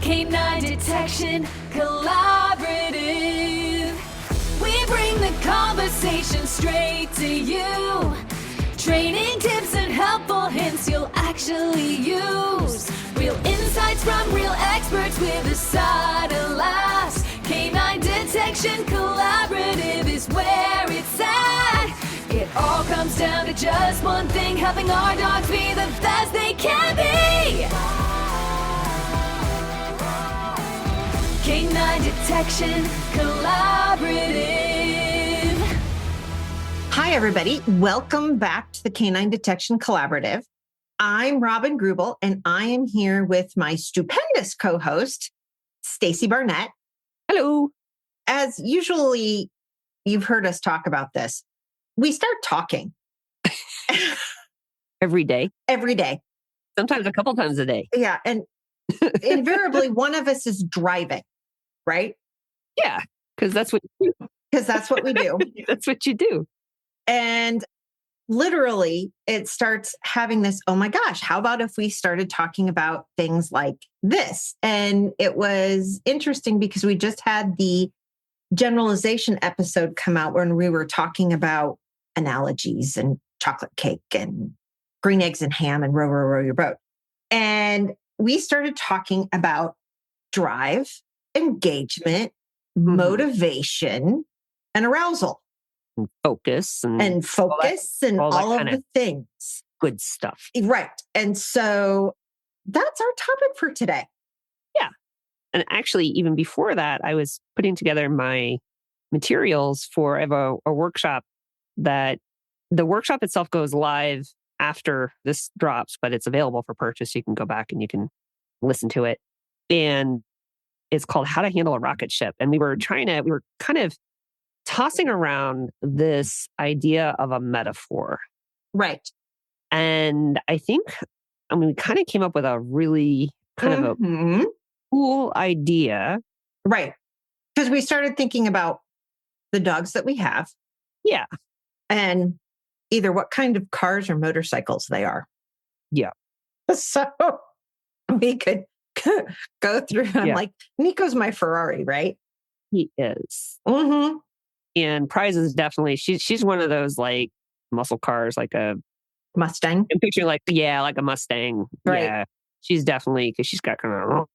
Canine Detection Collaborative. We bring the conversation straight to you. Training tips and helpful hints you'll actually use. Real insights from real experts with a side of laughs. Canine Detection Collaborative is where it's at. It all comes down to just one thing, helping our dogs be the best they can be. Canine Detection Collaborative. Hi, everybody. Welcome back to the Canine Detection Collaborative. I'm Robin Greubel, and I am here with my stupendous co-host, Stacy Barnett. Hello. As usually, you've heard us talk about this. We start talking. Every day. Every day. Sometimes a couple times a day. Yeah. And invariably, one of us is driving, right? Yeah. Because that's what you do. Because that's what we do. That's what you do. And literally, it starts having this, oh my gosh, how about if we started talking about things like this? And it was interesting because we just had the generalization episode come out when we were talking about analogies and chocolate cake and green eggs and ham and row, row, row your boat. And we started talking about drive, engagement, motivation, and arousal. And focus. And focus and all of the things. Good stuff. Right. And so that's our topic for today. Yeah. And actually, even before that, I was putting together my materials for I have a workshop that the workshop itself goes live after this drops, but it's available for purchase. You can go back and you can listen to it. And it's called How to Handle a Rocket Ship. And we were kind of tossing around this idea of a metaphor. Right. And we kind of came up with a really kind of a cool idea. Right. Because we started thinking about the dogs that we have. Yeah. And either what kind of cars or motorcycles they are. Yeah. So we could go through. I'm like, Nico's my Ferrari, right? He is. Mm-hmm. And Prize is definitely, she's one of those like muscle cars, like a Mustang. I'm picturing like a Mustang. Right. Yeah. She's definitely, because she's got kind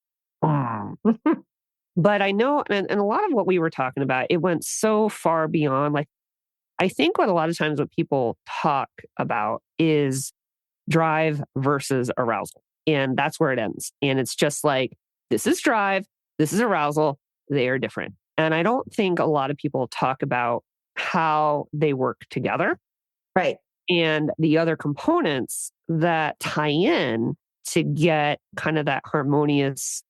of, but I know, and a lot of what we were talking about, it went so far beyond, like, I think what a lot of times what people talk about is drive versus arousal. And that's where it ends. And it's just like, this is drive, this is arousal, they are different. And I don't think a lot of people talk about how they work together. Right. And the other components that tie in to get kind of that harmonious,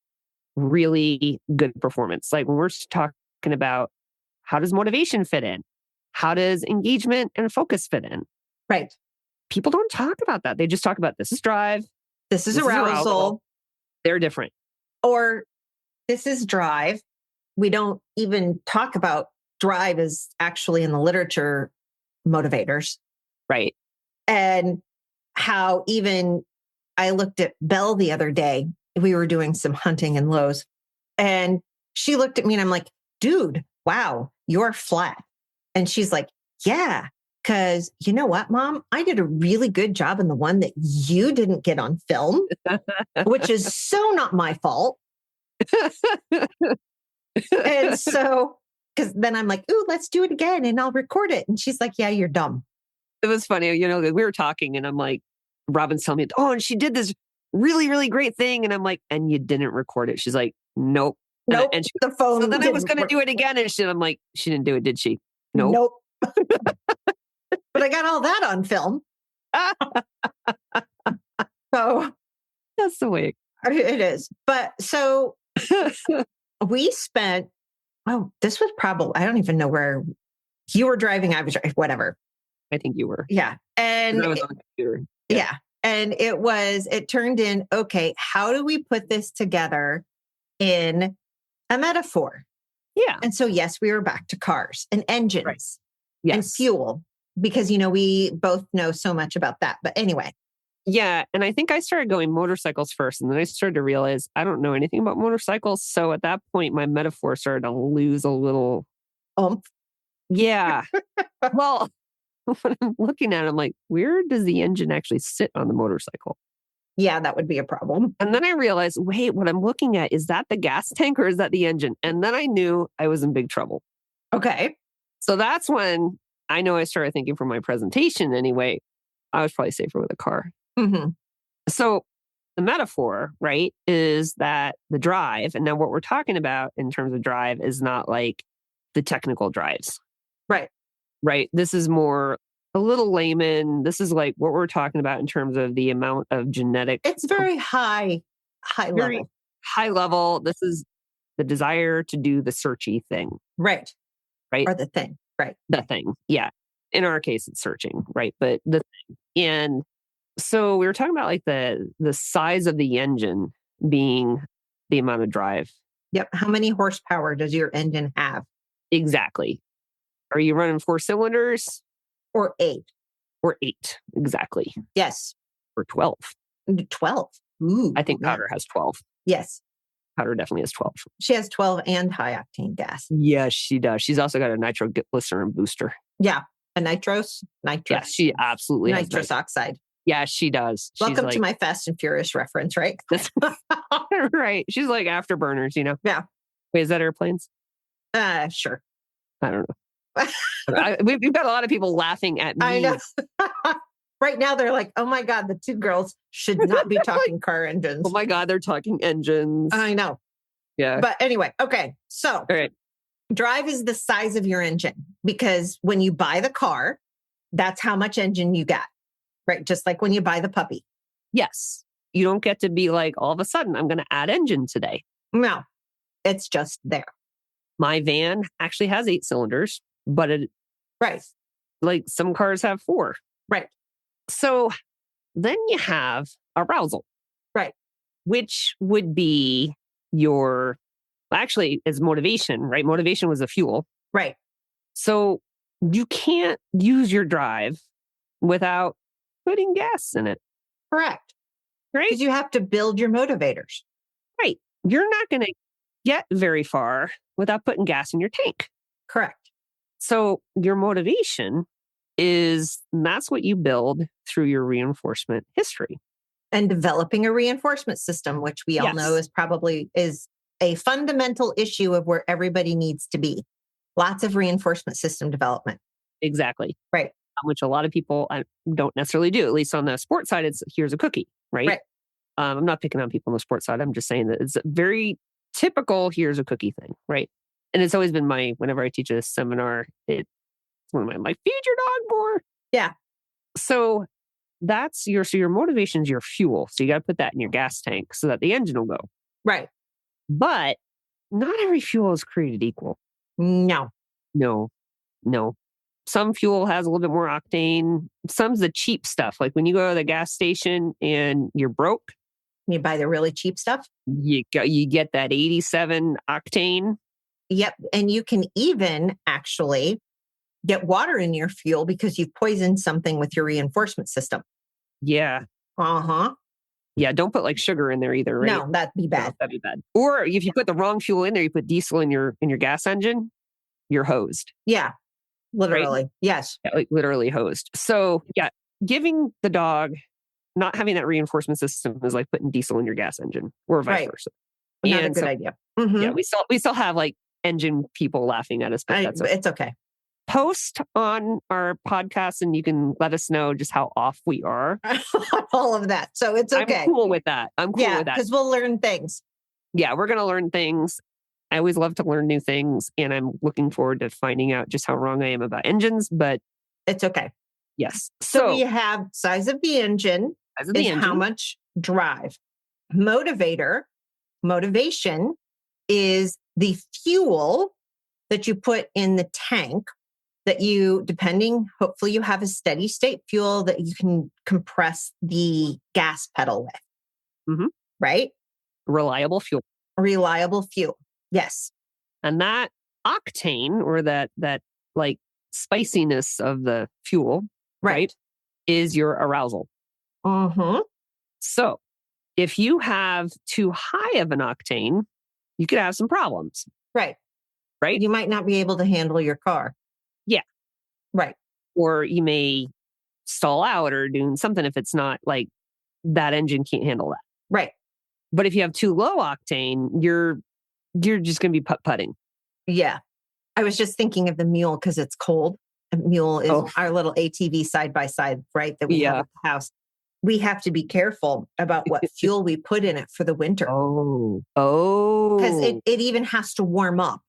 really good performance. Like when we're talking about how does motivation fit in? How does engagement and focus fit in? Right. People don't talk about that. They just talk about this is drive. This is arousal. They're different. Or this is drive. We don't even talk about drive as actually in the literature motivators. Right. And how even I looked at Belle the other day. We were doing some hunting in Lowe's. And she looked at me and I'm like, dude, wow, you're flat. And she's like, yeah, because you know what, Mom? I did a really good job in the one that you didn't get on film, which is so not my fault. And so, because then I'm like, ooh, let's do it again and I'll record it. And she's like, yeah, you're dumb. It was funny. We were talking and I'm like, Robin's telling me, oh, and she did this really, really great thing. And I'm like, and you didn't record it. She's like, nope. Nope. And The phone. So then I was going to do it again. And I'm like, she didn't do it, did she? Nope. But I got all that on film. So that's the way it is. But so we spent, this was probably, I don't even know where you were driving. I was driving, whatever. I think you were. Yeah. And I was on the computer. Yeah. And it turned in, okay, how do we put this together in a metaphor? Yeah. And so, yes, we were back to cars and engines. Right. Yes. And fuel, because, we both know so much about that. But anyway, Yeah. And I think I started going motorcycles first. And then I started to realize I don't know anything about motorcycles. So at that point, my metaphor started to lose a little. Oomph. Yeah. Well, when I'm looking at it, I'm like, where does the engine actually sit on the motorcycle? Yeah, that would be a problem. And then I realized, wait, what I'm looking at, is that the gas tank or is that the engine? And then I knew I was in big trouble. Okay. So that's when I know I started thinking for my presentation anyway, I was probably safer with a car. Mm-hmm. So the metaphor, right, is that the drive, and now what we're talking about in terms of drive is not like the technical drives. Right. Right. This is more a little layman. This is like what we're talking about in terms of the amount of genetic. It's very high very level. high level. This is the desire to do the searchy thing. Right. Right. Or the thing. Right. The thing. Yeah. In our case, it's searching. Right. But the thing. And so we were talking about like the size of the engine being the amount of drive. Yep. How many horsepower does your engine have? Exactly. Are you running 4 cylinders? Or 8? Or 8. Exactly. Yes. Or 12. 12. Ooh. I think yeah. Powder has 12. Yes. Powder definitely has 12. She has 12 and high octane gas. Yes, she does. She's also got a nitroglycerin booster. Yeah. A nitrous. Yes, she absolutely has nitrous oxide. Yeah, she does. Welcome to my Fast and Furious reference, right? Right. She's like afterburners, you know? Yeah. Wait, is that airplanes? Sure. I don't know. We've got a lot of people laughing at me. I know. Right now, they're like, oh my God, the two girls should not be talking car engines. Oh my God, they're talking engines. I know. Yeah. But anyway, okay. So all right. Drive is the size of your engine because when you buy the car, that's how much engine you got, right? Just like when you buy the puppy. Yes. You don't get to be like, all of a sudden, I'm going to add engine today. No, it's just there. My van actually has 8 cylinders, but it, right. Like some cars have 4. Right. So then you have arousal. Right. Which would be your, actually is motivation, right? Motivation was the fuel. Right. So you can't use your drive without putting gas in it. Correct. Right. Because you have to build your motivators. Right. You're not going to get very far without putting gas in your tank. Correct. So your motivation that's what you build through your reinforcement history. And developing a reinforcement system, which we all know is a fundamental issue of where everybody needs to be. Lots of reinforcement system development. Exactly. Right. Which a lot of people don't necessarily do. At least on the sports side, it's here's a cookie, right? Right. I'm not picking on people on the sports side. I'm just saying that it's a very typical here's a cookie thing, right? And it's always been whenever I teach a seminar, it's one of my feed your dog more. Yeah. So that's your motivation is your fuel. So you got to put that in your gas tank so that the engine will go. Right. But not every fuel is created equal. No. Some fuel has a little bit more octane. Some's the cheap stuff. Like when you go to the gas station and you're broke. You buy the really cheap stuff. You get that 87 octane. Yep. And you can even actually get water in your fuel because you've poisoned something with your reinforcement system. Yeah. Uh-huh. Yeah, don't put like sugar in there either, right? No, that'd be bad. No, that'd be bad. Or if you put the wrong fuel in there, you put diesel in your gas engine, you're hosed. Yeah. Literally. Right? Yes. Yeah, like literally hosed. So yeah, giving the dog, not having that reinforcement system is like putting diesel in your gas engine or vice versa. Not a good idea. Mm-hmm. Yeah, we still have like engine people laughing at us, but that's okay. It's okay. Post on our podcast and you can let us know just how off we are. All of that. So it's okay. I'm cool with that. With that. Because we'll learn things. Yeah, we're going to learn things. I always love to learn new things. And I'm looking forward to finding out just how wrong I am about engines, but it's okay. Yes. So we have size of the engine how much drive. Motivation is the fuel that you put in the tank that hopefully you have a steady state fuel that you can compress the gas pedal with. Mm-hmm. Right? Reliable fuel. Yes. And that octane or that like spiciness of the fuel, right, is your arousal. Mm-hmm. So if you have too high of an octane, you could have some problems, Right. right? You might not be able to handle your car. Yeah. Right. Or you may stall out or doing something if it's not like that engine can't handle that. Right. But if you have too low octane, you're just going to be putt-putting. Yeah. I was just thinking of the mule because it's cold. A mule is our little ATV side by side, right? That we have at the house. We have to be careful about what fuel we put in it for the winter. Oh. Because it even has to warm up.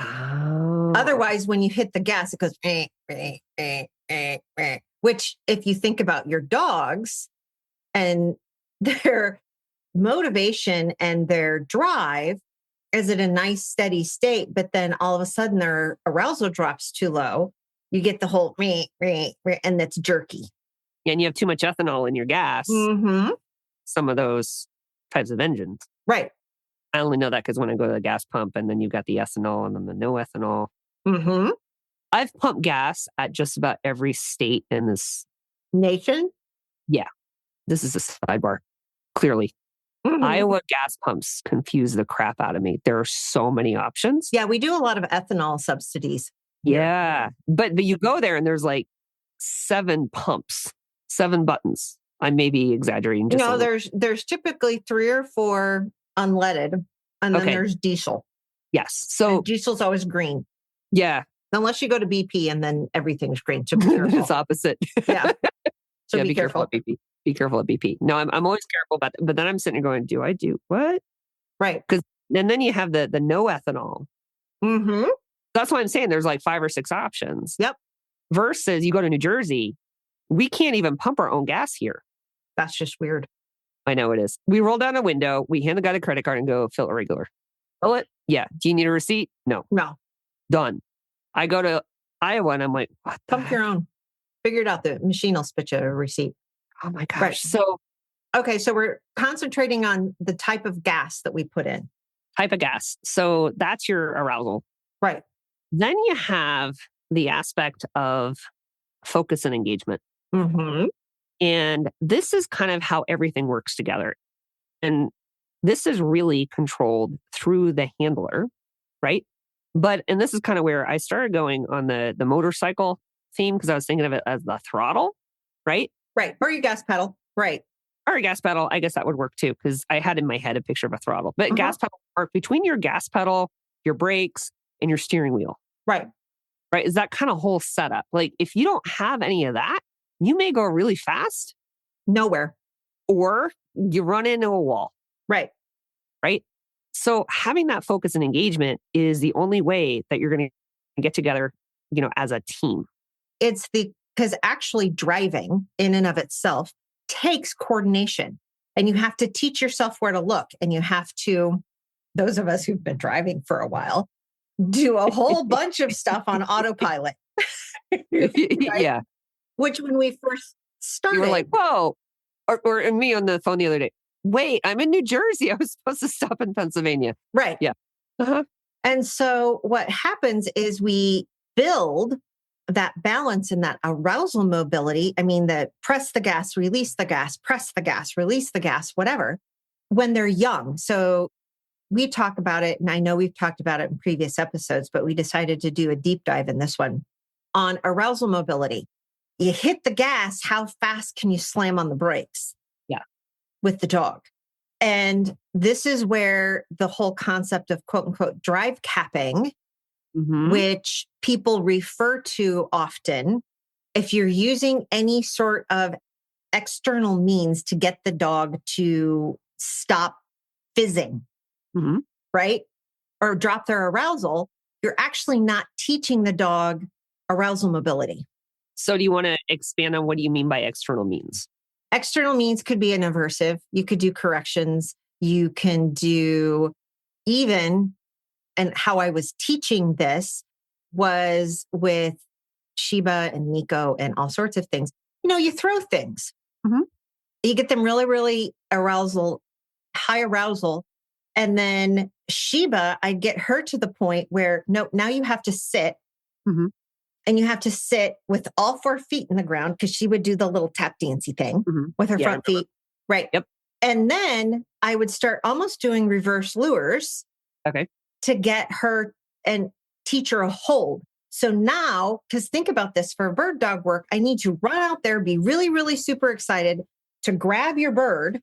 Oh. Otherwise, when you hit the gas, it goes, which if you think about your dogs and their motivation and their drive is at a nice steady state, but then all of a sudden their arousal drops too low, you get the whole and that's jerky. And you have too much ethanol in your gas. Mm-hmm. Some of those types of engines. Right. I only know that because when I go to the gas pump and then you've got the ethanol and then the no ethanol. Mm-hmm. I've pumped gas at just about every state in this nation. Yeah. This is a sidebar. Clearly. Mm-hmm. Iowa gas pumps confuse the crap out of me. There are so many options. Yeah, we do a lot of ethanol subsidies. Yeah. But you go there and there's like 7 pumps, 7 buttons. I may be exaggerating. Just there's typically 3 or 4 unleaded, and then there's diesel. Yes. So and diesel's always green. Yeah. Unless you go to BP and then everything's green. So be careful. It's opposite. Yeah. So yeah, be careful. At BP. Be careful at BP. No, I'm always careful about that. But then I'm sitting there going, do I do what? Right. And then you have the no ethanol. Mm-hmm. That's why I'm saying there's like 5 or 6 options. Yep. Versus you go to New Jersey, we can't even pump our own gas here. That's just weird. I know it is. We roll down a window, we hand the guy the credit card and go fill it regular. Fill it? Yeah. Do you need a receipt? No. Done. I go to Iowa and I'm like, what the Pump your own. Figure it out. The machine will spit you a receipt. Oh my gosh. Right. So we're concentrating on the type of gas that we put in. Type of gas. So that's your arousal. Right. Then you have the aspect of focus and engagement. Mm-hmm. And this is kind of how everything works together. And this is really controlled through the handler, right? And this is kind of where I started going on the motorcycle theme because I was thinking of it as the throttle, right? Right. Or your gas pedal. Right. Or a gas pedal. I guess that would work too because I had in my head a picture of a throttle. But gas pedal work between your gas pedal, your brakes, and your steering wheel. Right. Right. Is that kind of whole setup. Like if you don't have any of that, you may go really fast. Nowhere. Or you run into a wall. Right. Right. So having that focus and engagement is the only way that you're going to get together, as a team. Because actually driving in and of itself takes coordination, and you have to teach yourself where to look, and you have to, those of us who've been driving for a while, do a whole bunch of stuff on autopilot. Right? Yeah. Which when we first started, you were like, whoa. Or me on the phone the other day. Wait, I'm in New Jersey. I was supposed to stop in Pennsylvania. Right. Yeah. Uh-huh. And so what happens is we build that balance and that arousal mobility. I mean, the press the gas, release the gas, press the gas, release the gas, whatever, when they're young. So we talk about it, and I know we've talked about it in previous episodes, but we decided to do a deep dive in this one on arousal mobility. You hit the gas, how fast can you slam on the brakes? Yeah. With the dog. And this is where the whole concept of quote unquote drive capping, which people refer to often, if you're using any sort of external means to get the dog to stop fizzing, right? Or drop their arousal, you're actually not teaching the dog arousal mobility. So do you want to expand on what do you mean by external means? External means could be an aversive. You could do corrections. You can do even, and how I was teaching this was with Sheba and Nico and all sorts of things. You throw things. You get them really, really high arousal. And then Sheba, I get her to the point where, no, now you have to sit and you have to sit with all 4 feet in the ground because she would do the little tap dancey thing with her front feet. Right. Yep. And then I would start almost doing reverse lures. Okay. To get her and teach her a hold. So now, because think about this, for bird dog work, I need to run out there, be really, really super excited to grab your bird,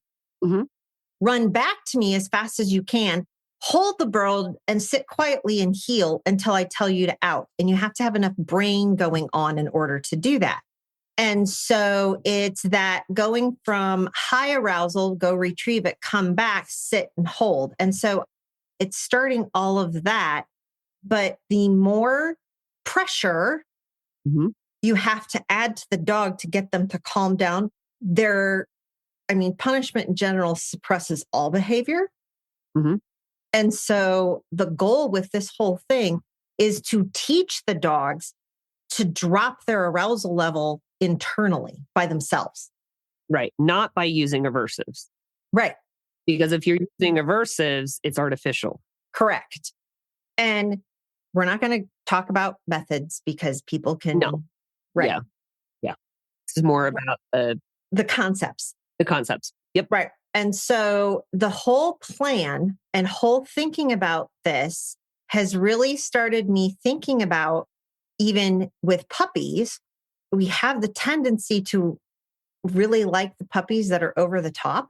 run back to me as fast as you can, hold the bird and sit quietly and heel until I tell you to out. And you have to have enough brain going on in order to do that. And so it's that going from high arousal, go retrieve it, come back, sit and hold. And so it's starting all of that. But the more pressure you have to add to the dog to get them to calm down, punishment in general suppresses all behavior. And so the goal with this whole thing is to teach the dogs to drop their arousal level internally by themselves. Right. Not by using aversives. Right. Because if you're using aversives, it's artificial. Correct. And we're not going to talk about methods because people can. No. Right. Yeah. This is more about the concepts. The concepts. Yep. Right. And so the whole plan and whole thinking about this has really started me thinking about, even with puppies, we have the tendency to really like the puppies that are over the top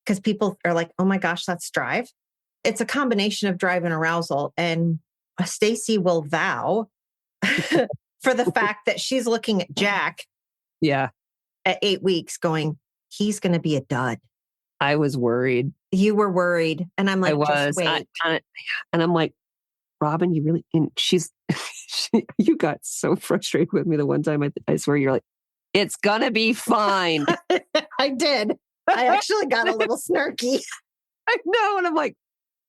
because people are like, oh my gosh, that's drive. It's a combination of drive and arousal. And Stacy will vow for the fact that she's looking at Jack at 8 weeks going, he's going to be a dud. I was worried. You were worried. And I'm like, I was. Just wait. And I'm like, Robin, you really, and you got so frustrated with me the one time. I swear you're like, it's going to be fine. I did. I actually got a little snarky. I know. And I'm like,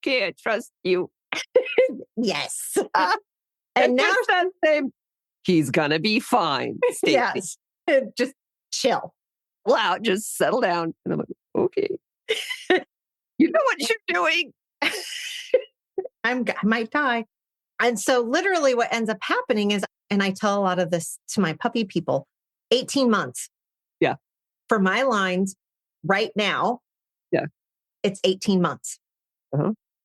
can't trust you. Yes. And now that same, he's going to be fine. Stacy. Yes. Just chill. Wow. Just settle down. And I'm like, okay. You know what you're doing. I might die. And so literally what ends up happening is, and I tell a lot of this to my puppy people, 18 months. Yeah. For my lines right now. Yeah. It's 18 months.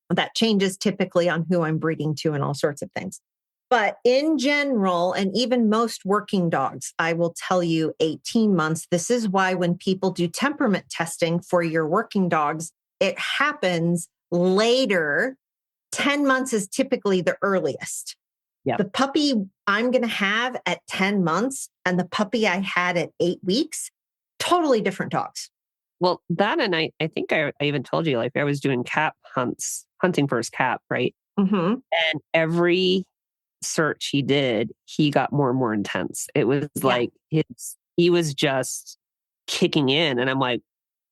That changes typically on who I'm breeding to and all sorts of things. But in general, and even most working dogs, I will tell you 18 months. This is why when people do temperament testing for your working dogs, it happens later. 10 months is typically the earliest. Yeah. The puppy I'm going to have at 10 months and the puppy I had at 8 weeks, totally different dogs. Well, that, and I think I even told you, like I was doing cap hunting for his cap, right? And every search he did, he got more and more intense. It was like he was just kicking in. And I'm like,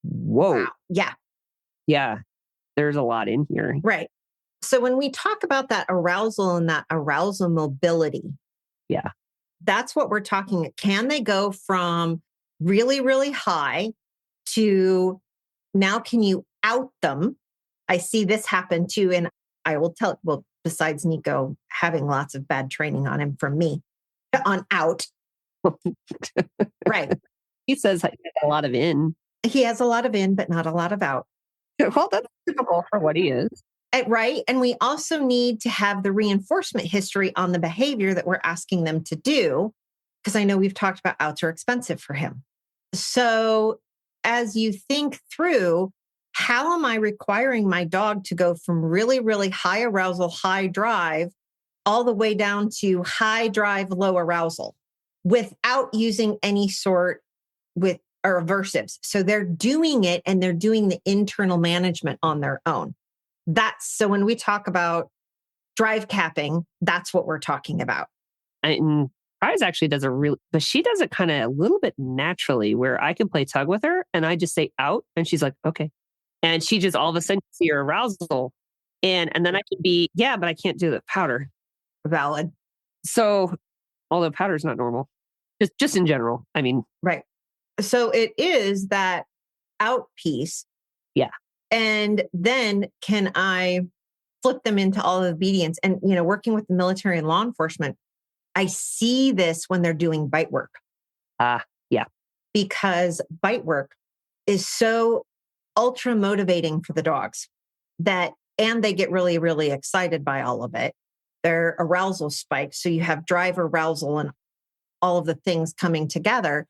whoa. Wow. Yeah. Yeah. There's a lot in here. Right. So when we talk about that arousal and that arousal mobility, that's what we're talking. Can they go from really, really high to now can you out them? I see this happen too. And I will tell, well, besides Nico having lots of bad training on him from me on out. Right. He says he has a lot of in. He has a lot of in, but not a lot of out. Well, that's typical for what he is. Right. And we also need to have the reinforcement history on the behavior that we're asking them to do, because I know we've talked about outs are expensive for him. So as you think through, how am I requiring my dog to go from really, really high arousal, high drive, all the way down to high drive, low arousal without using any sort with or aversives? So they're doing it and they're doing the internal management on their own. So when we talk about drive capping, that's what we're talking about. And Prize actually does but she does it kind of a little bit naturally where I can play tug with her and I just say out and she's like, okay. And she just all of a sudden see her arousal. And then I can be, but I can't do the powder. Valid. So although powder is not normal, just in general, I mean. Right. So it is that out piece. Yeah. And then can I flip them into all of obedience? And, working with the military and law enforcement, I see this when they're doing bite work. Yeah. Because bite work is so ultra motivating for the dogs and they get really, really excited by all of it. Their arousal spikes. So you have drive, arousal, and all of the things coming together.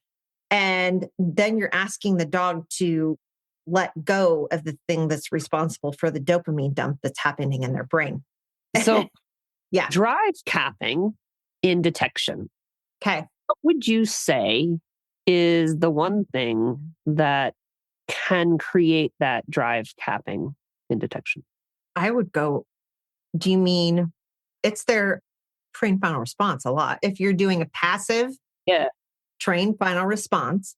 And then you're asking the dog to let go of the thing that's responsible for the dopamine dump that's happening in their brain. So yeah. Drive capping in detection. Okay. What would you say is the one thing that can create that drive capping in detection? I would go, do you mean it's their trained final response a lot? If you're doing a passive trained final response,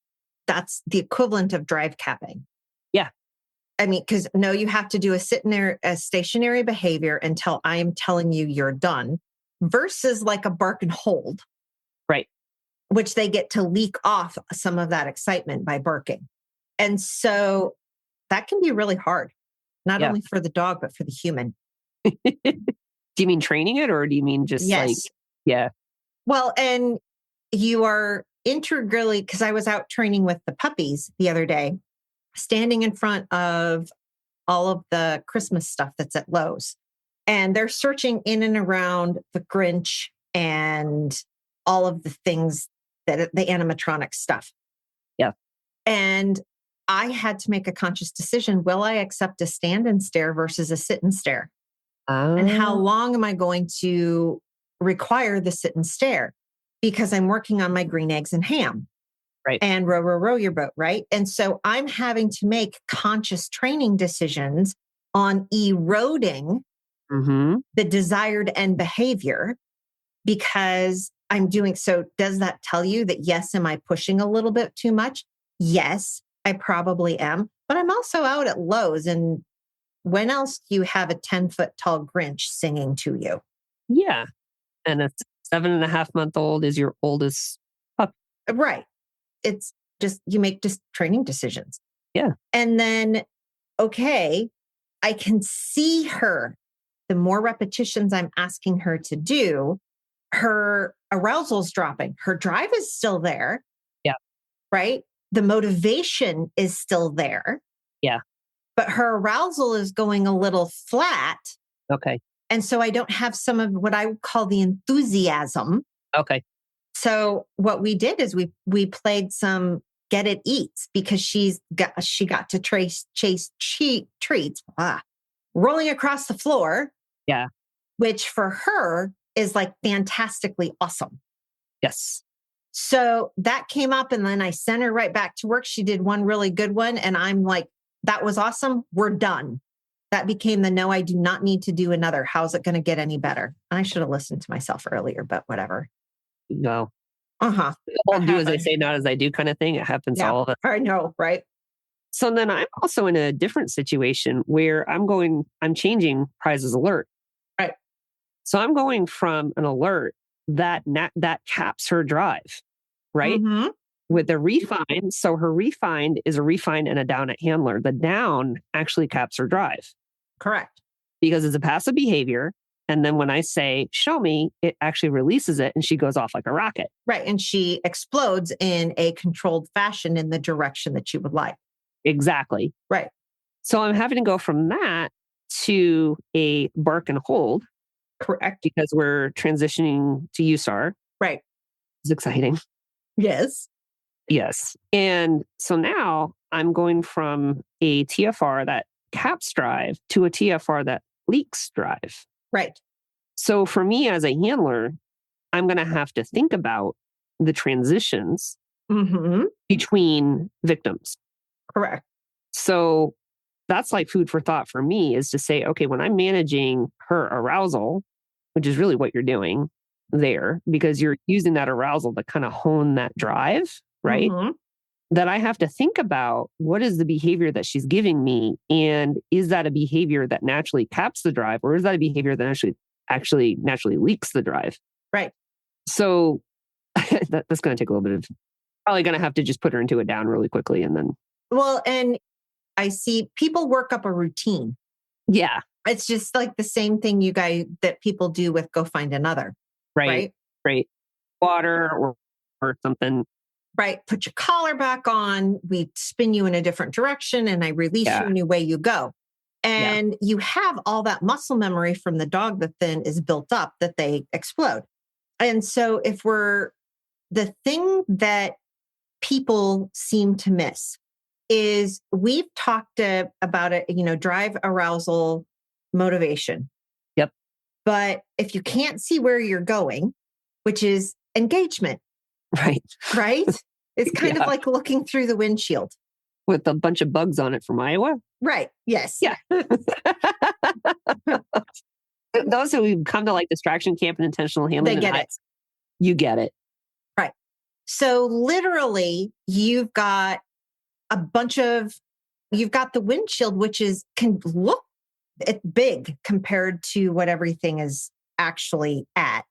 that's the equivalent of drive capping. Yeah. I mean, because no, you have to do a stationary behavior until I am telling you you're done versus like a bark and hold. Right. Which they get to leak off some of that excitement by barking. And so that can be really hard, not only for the dog, but for the human. Do you mean training it or do you mean just yeah. Well, and you are integrally, because I was out training with the puppies the other day, standing in front of all of the Christmas stuff that's at Lowe's. And they're searching in and around the Grinch and all of the things that the animatronic stuff. Yeah. And I had to make a conscious decision. Will I accept a stand and stare versus a sit and stare? And how long am I going to require the sit and stare? Because I'm working on my green eggs and ham. Right. And row, row, row your boat, right? And so I'm having to make conscious training decisions on eroding the desired end behavior because I'm doing so. Does that tell you that, yes, am I pushing a little bit too much? Yes, I probably am. But I'm also out at Lowe's. And when else do you have a 10-foot tall Grinch singing to you? Yeah. And a 7.5-month-old is your oldest pup. Right. It's just, you make just training decisions. Yeah. And then, okay, I can see her. The more repetitions I'm asking her to do, her arousal's dropping. Her drive is still there. Yeah. Right? The motivation is still there. Yeah. But her arousal is going a little flat. Okay. And so I don't have some of what I would call the enthusiasm. Okay. So what we did is we played some Get It Eats because she got to chase treats rolling across the floor. Yeah. Which for her is like fantastically awesome. Yes. So that came up and then I sent her right back to work. She did one really good one. And I'm like, that was awesome. We're done. That became the no, I do not need to do another. How's it going to get any better? I should have listened to myself earlier, but whatever. No. The whole do as I say, not as I do kind of thing. It happens to all of us. I know, right? So then I'm also in a different situation where I'm changing Prize's alert. Right. So I'm going from an alert that caps her drive, right? Mm-hmm. With the refine. So her refine is a refine and a down at handler. The down actually caps her drive. Correct. Because it's a passive behavior. And then when I say, show me, it actually releases it and she goes off like a rocket. Right. And she explodes in a controlled fashion in the direction that you would like. Exactly. Right. So I'm having to go from that to a bark and hold. Correct. Because we're transitioning to USAR. Right. It's exciting. Yes. Yes. And so now I'm going from a TFR that caps drive to a TFR that leaks drive. Right. So for me as a handler, I'm going to have to think about the transitions between victims. Correct. So that's like food for thought for me is to say, okay, when I'm managing her arousal, which is really what you're doing there, because you're using that arousal to kind of hone that drive, right? That I have to think about what is the behavior that she's giving me. And is that a behavior that naturally caps the drive or is that a behavior that actually naturally leaks the drive? Right. So that's going to take a little bit of, probably going to have to just put her into a down really quickly and then. Well, and I see people work up a routine. Yeah. It's just like the same thing that people do with go find another. Right. water or something. Right. Put your collar back on. We spin you in a different direction and I release you and away you go. And you have all that muscle memory from the dog that then is built up that they explode. And so the thing that people seem to miss is we've talked about it, drive, arousal, motivation. Yep. But if you can't see where you're going, which is engagement, right? It's kind of like looking through the windshield. With a bunch of bugs on it from Iowa? Right. Yes. Yeah. Those who come to like distraction camp and intentional handling, they get it. You get it. Right. So literally, you've got the windshield, which can look big compared to what everything is actually at.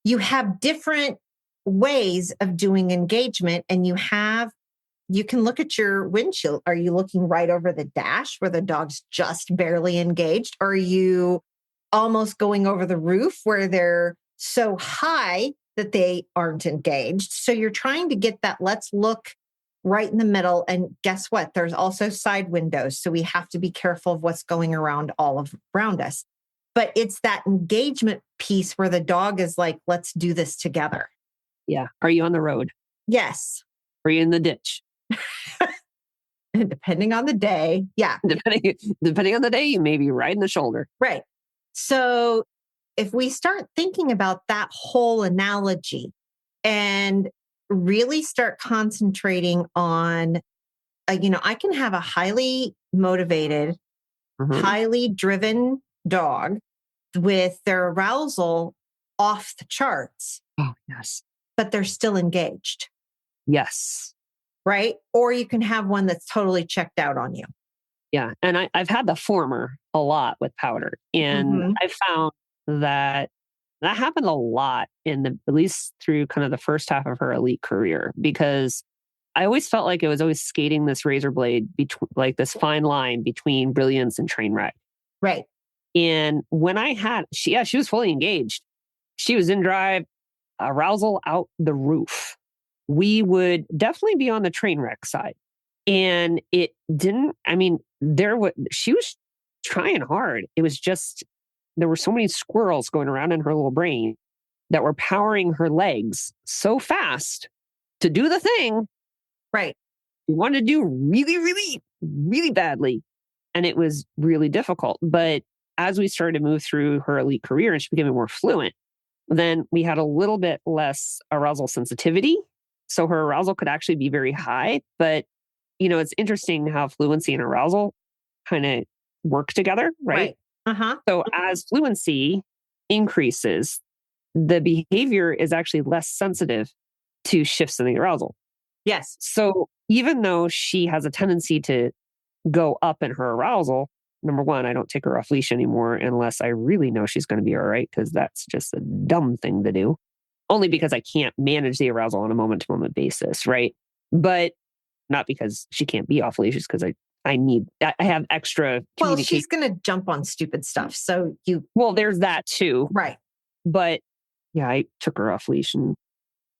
You have different ways of doing engagement and you can look at your windshield. Are you looking right over the dash where the dog's just barely engaged? Or are you almost going over the roof where they're so high that they aren't engaged? So you're trying to get that, let's look right in the middle. And guess what? There's also side windows. So we have to be careful of what's going around around us. But it's that engagement piece where the dog is like, let's do this together. Yeah. Are you on the road? Yes. Are you in the ditch? Depending on the day. Yeah. Depending on the day, you may be right in the shoulder. Right. So if we start thinking about that whole analogy and really start concentrating on, I can have a highly motivated, highly driven dog with their arousal off the charts. Oh, yes. But they're still engaged. Yes. Right? Or you can have one that's totally checked out on you. Yeah. And I've had the former a lot with Powder. And I found that happened a lot at least through kind of the first half of her elite career, because I always felt like it was always skating this razor blade between like this fine line between brilliance and train wreck. Right. And when she was fully engaged. She was in drive, arousal out the roof. We would definitely be on the train wreck side. And it didn't, she was trying hard. It was just, there were so many squirrels going around in her little brain that were powering her legs so fast to do the thing. Right. She wanted to do really, really, really badly. And it was really difficult. But as we started to move through her elite career and she became more fluent, then we had a little bit less arousal sensitivity. So her arousal could actually be very high. But, it's interesting how fluency and arousal kind of work together, right? So as fluency increases, the behavior is actually less sensitive to shifts in the arousal. Yes. So even though she has a tendency to go up in her arousal, number one, I don't take her off leash anymore unless I really know she's going to be all right, because that's just a dumb thing to do. Only because I can't manage the arousal on a moment-to-moment basis, right? But not because she can't be off leash, just because I have extra communication. Well, she's going to jump on stupid stuff. So Well, there's that too. Right. But yeah, I took her off leash and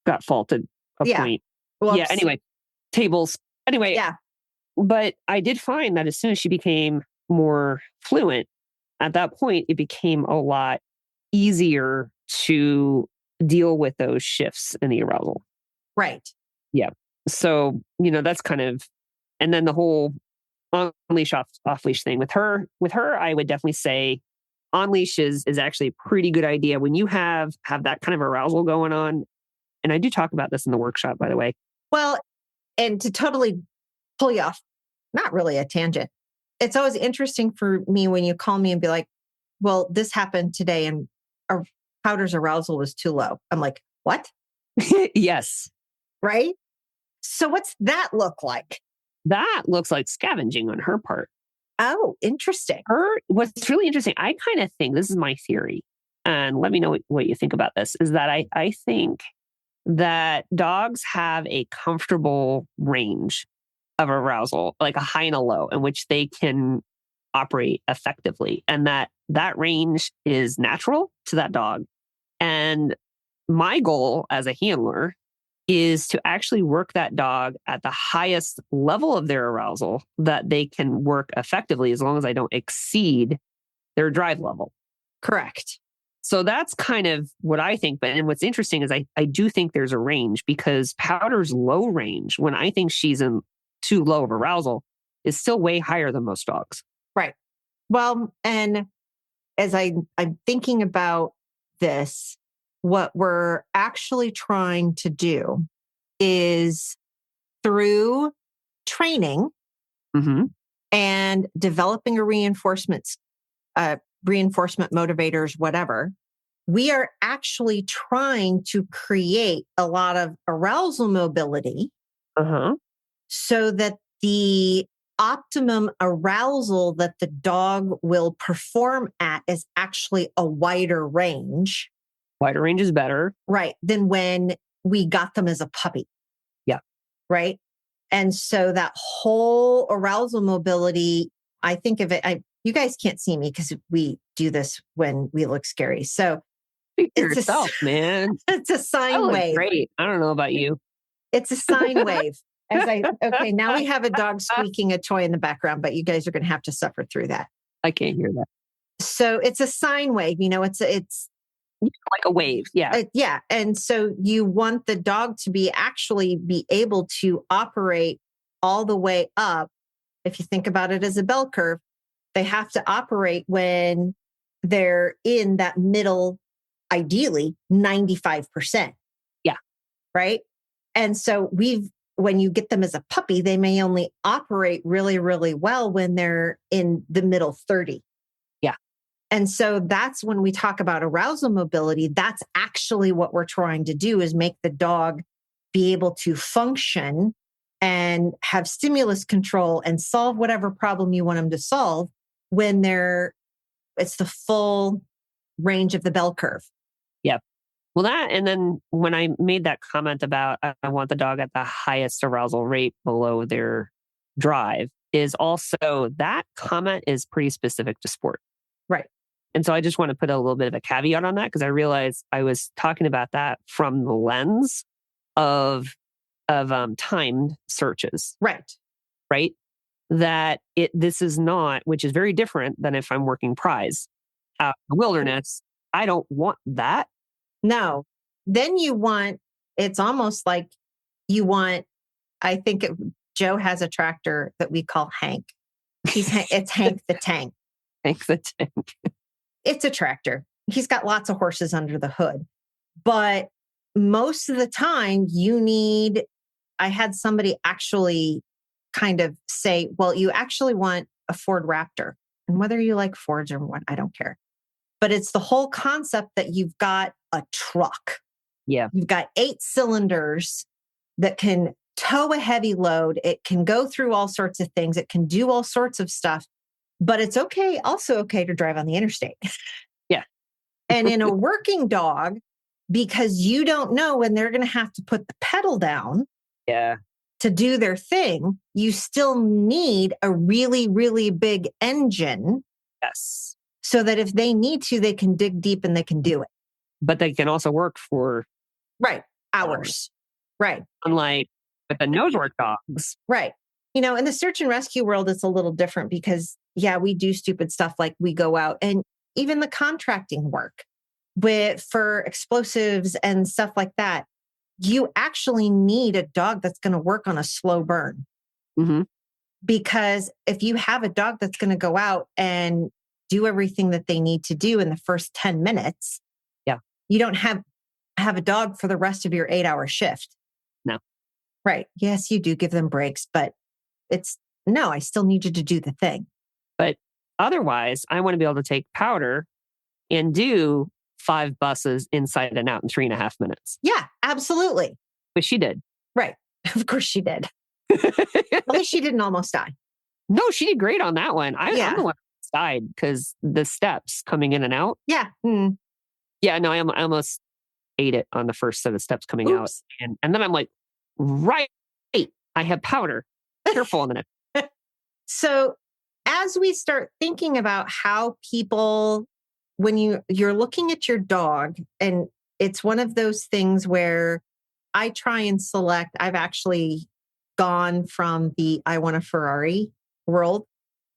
got faulted a point. Whoops. Yeah, anyway, tables. Anyway, yeah. But I did find that as soon as she became more fluent, at that point, it became a lot easier to deal with those shifts in the arousal. Right. Yeah. So, that's kind of, and then the whole on leash, off leash thing with her, I would definitely say on leash is actually a pretty good idea when you have that kind of arousal going on. And I do talk about this in the workshop, by the way. Well, and to totally pull you off, not really a tangent. It's always interesting for me when you call me and be like, well, this happened today and Powder's arousal was too low. I'm like, what? Yes. Right? So what's that look like? That looks like scavenging on her part. Oh, interesting. What's really interesting, I kind of think, this is my theory, and let me know what you think about this, is that I think that dogs have a comfortable range of arousal, like a high and a low, in which they can operate effectively. And that range is natural to that dog. And my goal as a handler is to actually work that dog at the highest level of their arousal that they can work effectively as long as I don't exceed their drive level. Correct. So that's kind of what I think. But and what's interesting is I do think there's a range because Powder's low range, when I think she's in too low of arousal, is still way higher than most dogs. Right. Well, and as I'm thinking about this, what we're actually trying to do is through training Mm-hmm. and developing a reinforcement motivators, whatever, we are actually trying to create a lot of arousal mobility Uh-huh. so that the optimum arousal that the dog will perform at is actually a wider range. Wider range is better. Right. Than when we got them as a puppy. Yeah. Right. And so that whole arousal mobility, I think of it, you guys can't see me because we do this when we look scary. So Speak for it's yourself, man. it's a I sine look wave. great. I don't know about you. It's a sine wave. Okay, now we have a dog squeaking a toy in the background, but you guys are going to have to suffer through that. I can't hear that. So it's a sine wave, it's Like a wave. Yeah. yeah. And so you want the dog to be able to operate all the way up. If you think about it as a bell curve, they have to operate when they're in that middle, ideally 95%. Yeah. Right. And so when you get them as a puppy, they may only operate really, really well when they're in the middle 30. Yeah. And so that's when we talk about arousal mobility. That's actually what we're trying to do is make the dog be able to function and have stimulus control and solve whatever problem you want them to solve when it's the full range of the bell curve. Yep. Well, and then when I made that comment about I want the dog at the highest arousal rate below their drive, is also that comment is pretty specific to sport. Right. And so I just want to put a little bit of a caveat on that because I realized I was talking about that from the lens of timed searches. Right. Right. That this is not, which is very different than if I'm working prize out in the wilderness. I don't want that. No. Then it's almost like I think Joe has a tractor that we call Hank. It's Hank the Tank. Hank the Tank. It's a tractor. He's got lots of horses under the hood. But most of the time I had somebody actually kind of say, well, you actually want a Ford Raptor. And whether you like Fords or what, I don't care. But it's the whole concept that you've got a truck. Yeah. You've got 8 cylinders that can tow a heavy load. It can go through all sorts of things. It can do all sorts of stuff. But it's also okay to drive on the interstate. Yeah. And in a working dog, because you don't know when they're going to have to put the pedal down to do their thing, you still need a really, really big engine. Yes. So that if they need to, they can dig deep and they can do it. But they can also work for hours. Right. Unlike with the nose work dogs. Right. In the search and rescue world, it's a little different because, we do stupid stuff like we go out and even the contracting work for explosives and stuff like that. You actually need a dog that's going to work on a slow burn. Mm-hmm. Because if you have a dog that's going to go out and do everything that they need to do in the first 10 minutes, you don't have a dog for the rest of your 8-hour shift. No. Right. Yes, you do give them breaks, but I still need you to do the thing. But otherwise, I want to be able to take Powder and do 5 buses inside and out in 3.5 minutes. Yeah, absolutely. But she did. Right. Of course she did. At least she didn't almost die. No, she did great on that one. I'm the one that died because the steps coming in and out. Yeah. Yeah, no, I almost ate it on the first set of steps coming out. And then I'm like, right, I have Powder. Careful on the next. So as we start thinking about how people, when you're looking at your dog, and it's one of those things where I try and select. I've actually gone from the I want a Ferrari world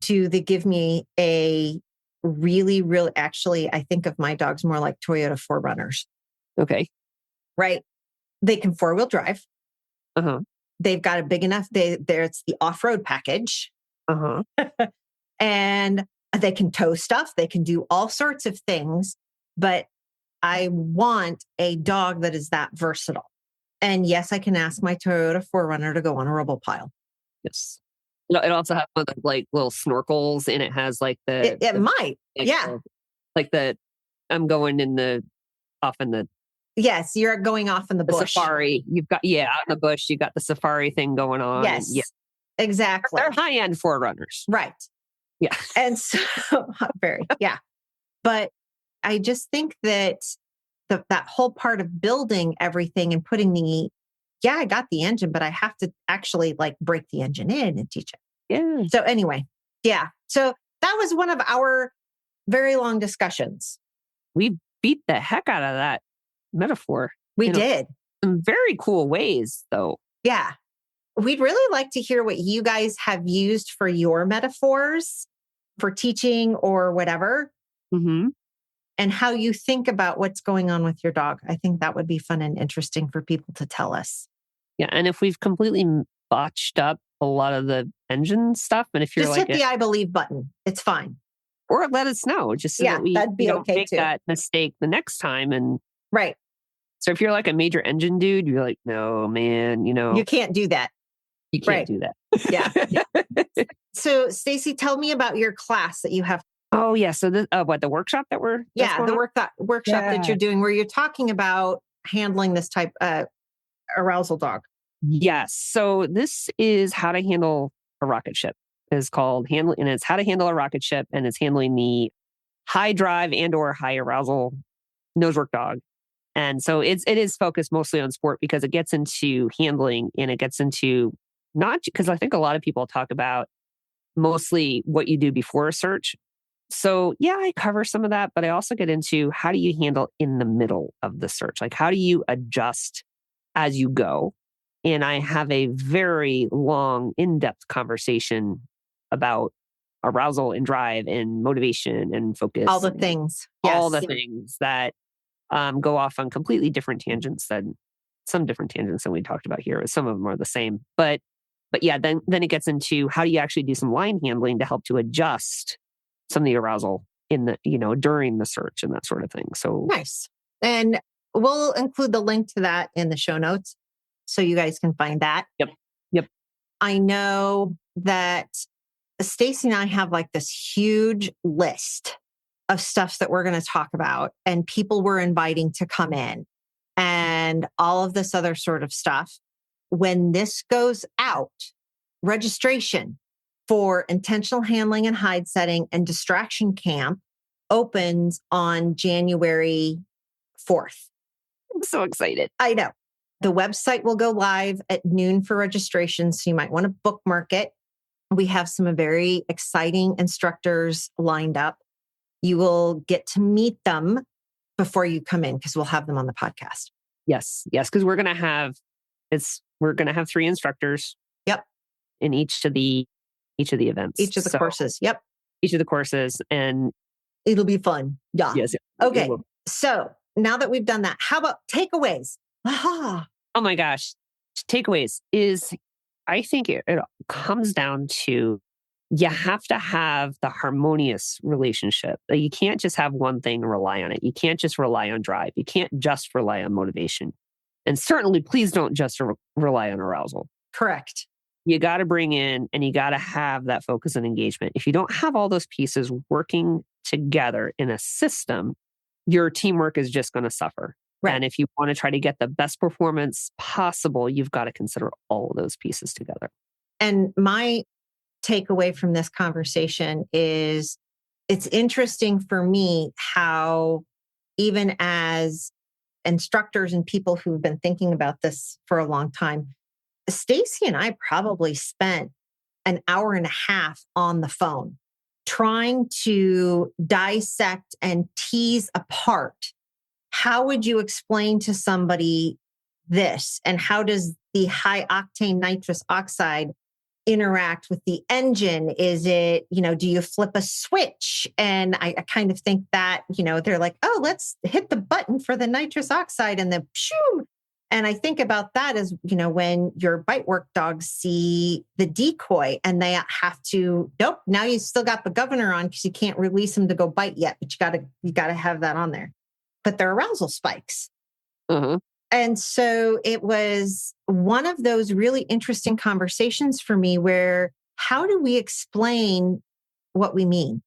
to the give me a really, actually, I think of my dogs more like Toyota 4Runners, Okay. right? They can 4-wheel drive. Uh-huh. They've got a big enough, it's the off-road package. Uh-huh. And they can tow stuff. They can do all sorts of things. But I want a dog that is that versatile. And yes, I can ask my Toyota 4Runner to go on a rubble pile. Yes. It also has one of the, like, little snorkels, and it has like It might. Yeah. Like I'm going off in the Yes, you're going off in the bush. safari. You've got, out in the bush, you got the safari thing going on. Yes, exactly. They're high-end 4Runners. Right. Yeah. And so, very, yeah. But I just think that that whole part of building everything and putting I got the engine, but I have to actually like break the engine in and teach it. Yeah. So anyway, yeah. So that was one of our very long discussions. We beat the heck out of that metaphor. We did. In very cool ways, though. Yeah. We'd really like to hear what you guys have used for your metaphors for teaching or whatever, Mm-hmm. and how you think about what's going on with your dog. I think that would be fun and interesting for people to tell us. Yeah. And if we've completely botched up a lot of the engine stuff, and if you're just hit the I believe button, it's fine. Or let us know, just so that that'd be don't okay make too. that mistake the next time. And right. So if you're like a major engine dude, you're like, no, man, you can't do that. You can't do that. Yeah. So, Stacy, tell me about your class that you have. Oh, yeah. So the workshop that we're... the workshop that you're doing where you're talking about handling this type arousal dog. Yes. So this is how to handle a rocket ship. It's called and it's how to handle a rocket ship, and it's handling the high drive and or high arousal nosework dog. And so it is focused mostly on sport because it gets into handling, and it gets into not because I think a lot of people talk about mostly what you do before a search. So yeah, I cover some of that, but I also get into how do you handle in the middle of the search? Like how do you adjust as you go? And I have a very long, in-depth conversation about arousal and drive and motivation and focus. All the things. All the things that go off on completely different tangents than we talked about here. Some of them are the same. But yeah, then it gets into how do you actually do some line handling to help to adjust some of the arousal in the, during the search and that sort of thing. So nice. And we'll include the link to that in the show notes so you guys can find that. Yep. I know that Stacy and I have like this huge list of stuff that we're going to talk about, and people we're inviting to come in and all of this other sort of stuff. When this goes out, registration for intentional handling and hide setting and distraction camp opens on January 4th. I'm so excited. I know. The website will go live at noon for registration, so you might want to bookmark it. We have some very exciting instructors lined up. You will get to meet them before you come in because we'll have them on the podcast. Yes, because we're going to have 3 instructors. Yep. In each of the events. Each of the courses. Yep. Each of the courses, and it'll be fun. Yeah. Yes. Okay. So now that we've done that, how about takeaways? Oh my gosh. Takeaways is, I think it comes down to you have to have the harmonious relationship. You can't just have one thing and rely on it. You can't just rely on drive. You can't just rely on motivation. And certainly, please don't just rely on arousal. Correct. You got to bring in and you got to have that focus and engagement. If you don't have all those pieces working together in a system, your teamwork is just going to suffer. Right. And if you want to try to get the best performance possible, you've got to consider all of those pieces together. And my takeaway from this conversation is it's interesting for me how even as instructors and people who've been thinking about this for a long time, Stacy and I probably spent an hour and a half on the phone trying to dissect and tease apart how would you explain to somebody this? And how does the high octane nitrous oxide interact with the engine? Is it, do you flip a switch? And I kind of think that, they're like, oh, let's hit the button for the nitrous oxide and then shoo. And I think about that as, when your bite work dogs see the decoy and they have to, nope, now you still got the governor on because you can't release them to go bite yet, but you gotta have that on there. But they're arousal spikes. Uh-huh. And so it was one of those really interesting conversations for me where how do we explain what we mean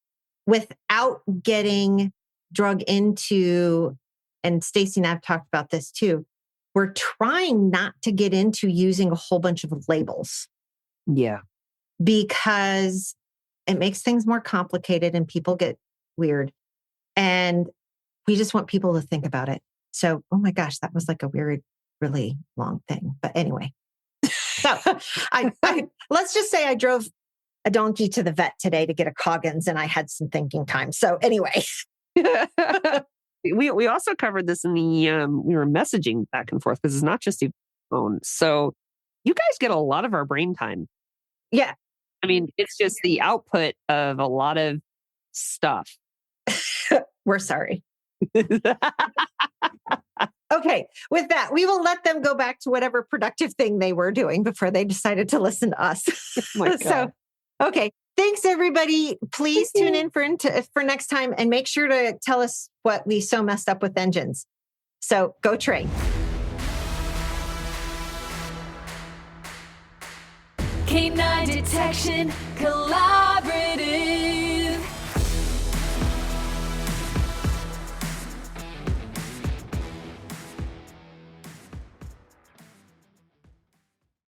without getting drug into, and Stacy and I've talked about this too, we're trying not to get into using a whole bunch of labels. Yeah. Because it makes things more complicated and people get weird. And we just want people to think about it. So, oh my gosh, that was like a weird, really long thing. But anyway, so I let's just say I drove a donkey to the vet today to get a Coggins and I had some thinking time. So anyway. We also covered this in the, we were messaging back and forth because it's not just the phone. So you guys get a lot of our brain time. Yeah. I mean, it's just the output of a lot of stuff. We're sorry. Okay. With that, we will let them go back to whatever productive thing they were doing before they decided to listen to us. Oh my God. So, okay. Thanks, everybody. Please tune in for next time and make sure to tell us what we so messed up with engines. So go train. Canine Detection Collaborative.